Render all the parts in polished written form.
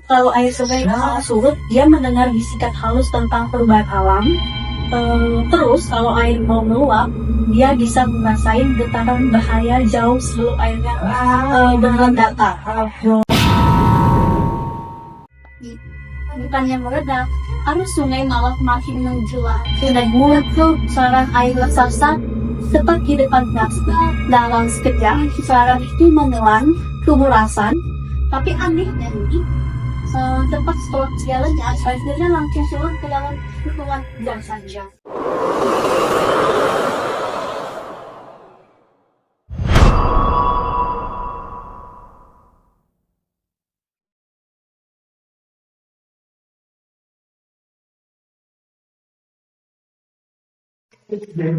Kalau air sungai surut, dia mendengar bisikan halus tentang perubahan alam. Terus kalau air mau meluap, dia bisa merasain getaran bahaya jauh sebelum airnya beneran datang. Bukannya meledak, arus sungai malah makin menjulang. Dan muncul pusaran air raksasa tepat di depan Nasba. Dalam sekejap, pusaran itu menelan kuburasan. Tapi anehnya nih, tepat setelah segalanya, airnya langsung surut ke dalam lingkungan jam saja.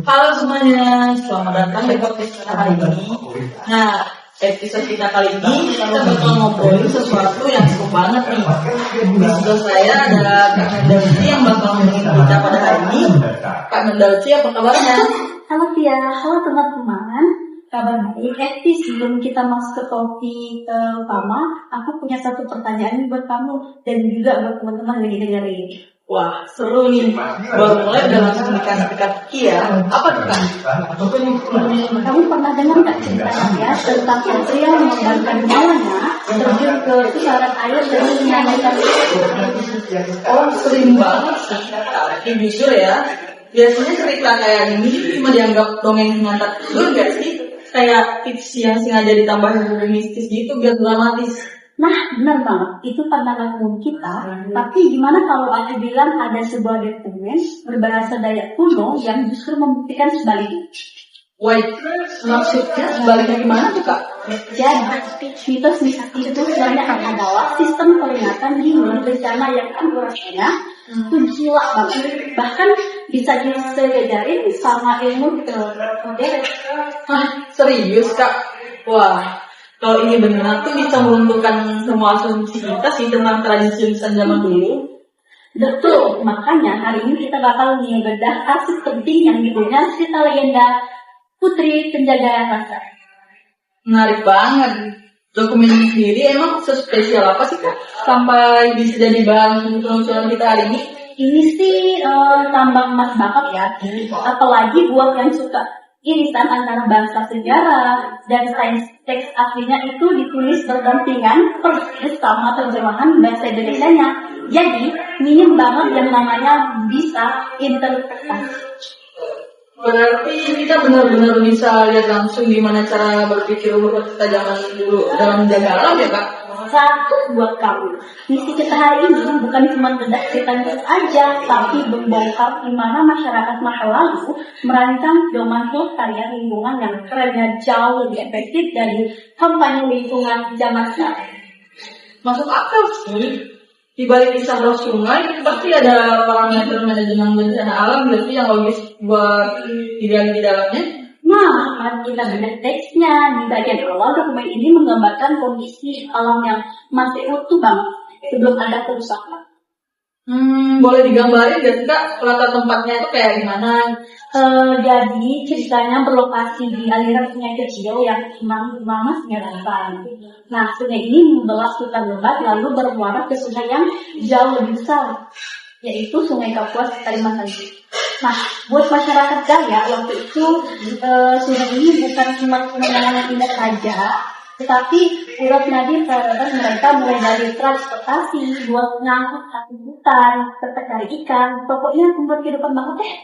Halo semuanya, selamat datang di podcast kita hari ini. Nah, episode kita kali ini kita bakal ngobrolin sesuatu yang cukup banget nih. Di sebelah saya ada Kak Mendalci yang bakal ngomongin kita pada hari ini. Kak Mendalci, apa kabarnya? Halo Tia, halo teman-teman. Kabar baik. Sebelum kita masuk ke topik utama, aku punya satu pertanyaan buat kamu dan juga buat teman-teman yang dengerin. Wah, seru nih. Baru mulai udah langsung dikasih teka-teki ya. Apa tuh Kak? Kamu pernah dengar nggak ceritanya tentang pria yang mengorbankan nyawanya terjun ke pusaran air demi menyelamatkan Oh, sering banget sih. Tapi jujur ya, biasanya cerita kayak gini cuma dianggap dongeng ngantar tidur gak sih? Kayak tips yang sengaja ditambahin mistis gitu biar dramatis. Nah, benar banget. Itu pandangan umum kita. Tapi gimana kalau aku bilang ada sebuah dokumen berbahasa Dayak kuno yang justru membuktikan sebaliknya? Wait, maksudnya sebaliknya gimana tuh Kak? Jadi, mitos itu sebenarnya adalah sistem peringatan dini bencana yang akurasinya itu gila banget. Bahkan bisa disejajarin sama ilmu modern. Hah, serius Kak? Wah, kalau ini benar tuh bisa meruntuhkan semua asumsi kita sih tentang tradisi lisan zaman dulu. Betul, makanya hari ini kita bakal ngebedah aspek penting yang dipunya cerita legenda Putri Penjaga Rasa. Menarik banget. Dokumen ini sendiri emang sespesial apa sih Kak? Sampai bisa jadi bahan penelusuran kita hari ini? Ini sih tambang emas banget ya. Apalagi buat yang suka irisan antara bahasa sejarah dan sains. Teks aslinya itu ditulis berdampingan persis sama terjemahan bahasa Indonesianya. Jadi minim banget yang namanya bisa interpretasi. Berarti kita benar-benar bisa lihat langsung gimana cara berpikir umur kita zaman dulu dalam menjaga alam ya Kak? Satu buat kamu. Misi kita hari ini bukan cuma bedah cerita aja, tapi membongkar gimana masyarakat masa lalu merancang domain pelestarian lingkungan yang kerennya jauh lebih efektif dari kampanye lingkungan zaman sekarang. Masuk akal sih. Di balik kisah roh sungai pasti ada parameter manajemen bencana alam berarti yang logis buat digali di dalamnya. Nah, mari kita bedah teksnya. Di bagian awal dokumen ini menggambarkan kondisi alam yang masih utuh banget sebelum ada kerusakan. Boleh digambarin gak sih Kak latar tempatnya itu kayak gimana? Jadi ceritanya berlokasi di aliran sungai kecil yang bernama Sungai Rantang. Nah, sungai ini membelah hutan lebat lalu bermuara ke sungai yang jauh lebih besar, yaitu Sungai Kapuas Kalimantan. Nah, buat masyarakat Dayak waktu itu sungai ini bukan cuma pemandangan yang indah saja, tetapi urut nadi peralatan mereka mulai dari transportasi buat ngangkut satu hutan, tetap cari ikan, pokoknya tempat kehidupan banget deh.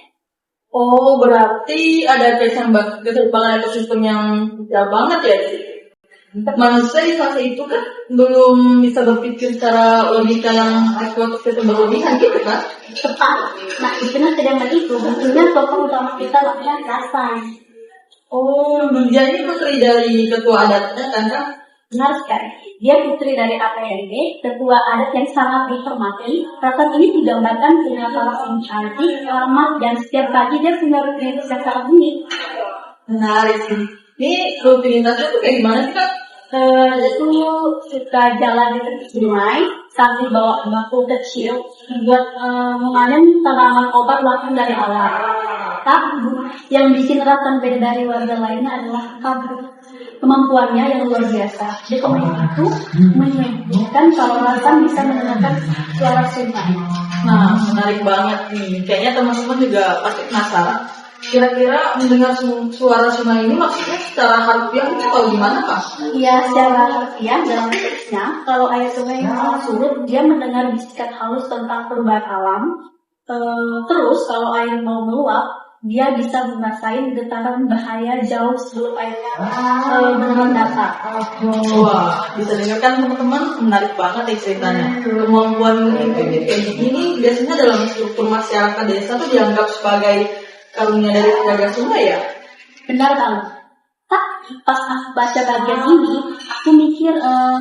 Oh, berarti ada keterbangan ekosistem yang jauh banget ya. Manusia di fase itu kan belum bisa berpikir secara logika yang eksploitatif berlebihan gitu kan? Tepat. Nah, istilah sedangkan itu bentuknya tokoh utama kita namanya Rasan. Oh, dia ini putri dari ketua adatnya kan Kak? Benar sekali. Dia putri dari APRD, ketua adat yang sangat dihormati. Rasan ini digambarkan punya karakter yang cantik, ramah, dan setiap pagi dia punya rutinitas yang sangat unik. Menarik sih. Ini rutinitasnya tuh kayak gimana sih Kak? Itu suka jalan di tepi sungai sambil bawa batu kecil buat menganem tanaman obat langsung dari alam. Tapi yang bikin Rasan beda dari warga lainnya adalah kabut. kemampuannya yang luar biasa. Di komen itu menyebutkan kalau Hasan bisa mendengarkan suara sungai. Nah, menarik banget nih. Kayaknya teman-teman juga pasti penasaran. Kira-kira mendengar suara sungai ini maksudnya secara harfiahnya atau gimana, Kak? Ya, secara harfiah dalam teksnya, kalau air sungai surut, dia mendengar bisikan halus tentang perubahan alam. Terus kalau air mau meluap, dia bisa merasain getaran bahaya jauh sebelum airnya beneran datang. Wah, bisa dengarkan teman-teman, menarik banget nih ceritanya. Kemampuan kayak gini biasanya dalam struktur masyarakat desa tuh dianggap sebagai karunia dari penjaga sungai ya. Benar banget. Tapi pas aku baca bagian ini, aku mikir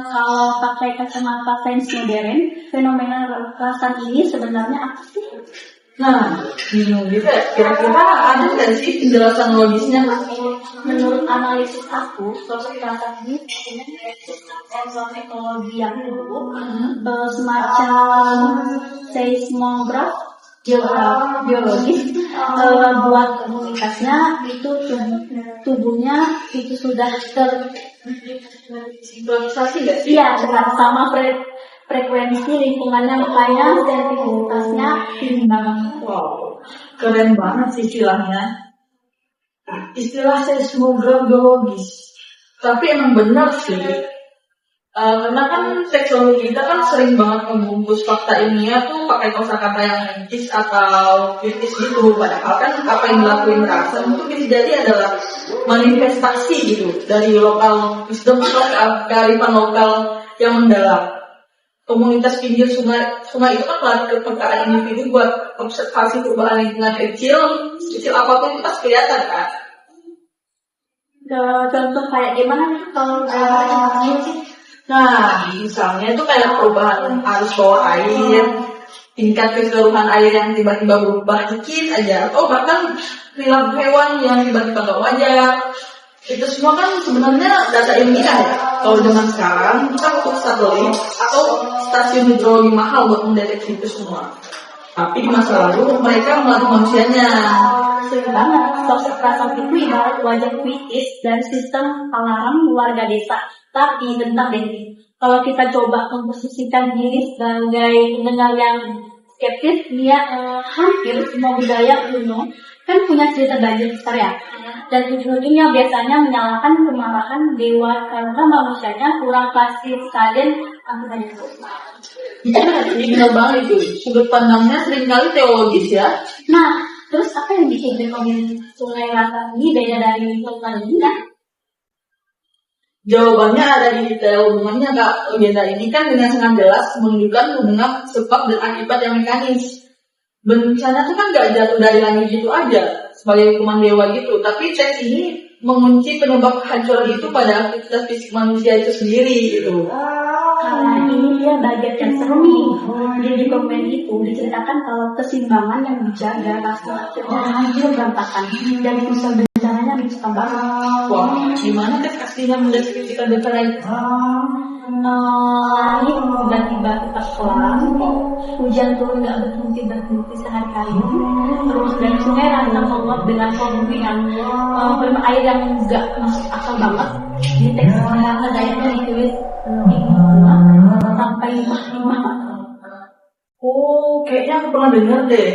kalau pakai kacamata sains modern, fenomena rasan ini sebenarnya apa sih? Nah, bingung gitu ya. Kira-kira ada nggak sih penjelasan logisnya? Menurut analisis aku, sosok rasan ini punya sensor ekologi yang dulu, semacam seismograf biologis. Buat komunitasnya itu tubuhnya itu sudah Sinkronisasi nggak sih? iya sama frekuensi lingkungannya, makanya sensitivitasnya tinggi banget. Wow, keren banget sih istilahnya. Istilah seismograf biologis. Tapi emang benar sih. Karena kan teknologi kita kan sering banget membungkus fakta ilmiah tuh pakai kosakata yang medis atau kritis gitu. Padahal kan apa yang dilakuin Rasan itu bisa jadi adalah manifestasi gitu dari lokal wisdom atau kearifan lokal yang mendalam. Komunitas pinggir sungai itu kan melatih kepekaan individu buat observasi perubahan lingkungan kecil apapun itu pas kelihatan kan. Contoh kayak gimana nih kalau Nah, misalnya itu kayak perubahan arus bawah air, tingkat keseluruhan air yang tiba-tiba berubah dikit aja, atau bahkan perilaku hewan yang tiba-tiba gak wajar. Itu semua kan sebenarnya data ilmiah ya. Kalau dengan sekarang kita butuh satelit atau stasiun hidrologi mahal buat mendeteksi itu semua. Tapi di masa lalu mereka melatih manusianya. sering banget sosok Rasan itu ibarat wajah kritis dan sistem alarm warga desa. Tapi bentar deh, kalau kita coba memposisikan diri sebagai pendengar yang skeptis, dia hampir semua budaya kuno kan punya cerita banjir besar ya. Dan ujung-ujungnya biasanya menyalahkan kemarahan dewa karena manusianya kurang kasih sekalian anggaran itu. Benar banget itu. Sudut pandangnya seringkali teologis ya. Nah, terus apa yang bikin fenomena sungai Rasan ini beda dari sungai lainnya? Jawabannya ada di detail hubungannya Kak. Beda ini kan dengan sangat jelas menunjukkan hubungan sebab dan akibat yang mekanis. Bencana itu kan gak jatuh dari langit gitu aja sebagai hukuman dewa gitu. Tapi teks ini mengunci penyebab kehancuran itu pada aktivitas fisik manusia itu sendiri gitu. Nah, ini dia bagian yang seru nih. Di komen itu diceritakan kalau keseimbangan yang dijaga rasa hancur berantakan dan pusat bencananya mencekam banget. Wah, gimana teks aslinya mendeskripsikan bencana itu? Langit tiba-tiba tetap kelam, hujan turun gak berhenti sehari-hari, terus dari sungai Rasan meluap dengan volume air yang gak masuk akal banget. Di teks karena dayanya ditulis sampai 5. Oh, kayaknya aku pernah dengar deh.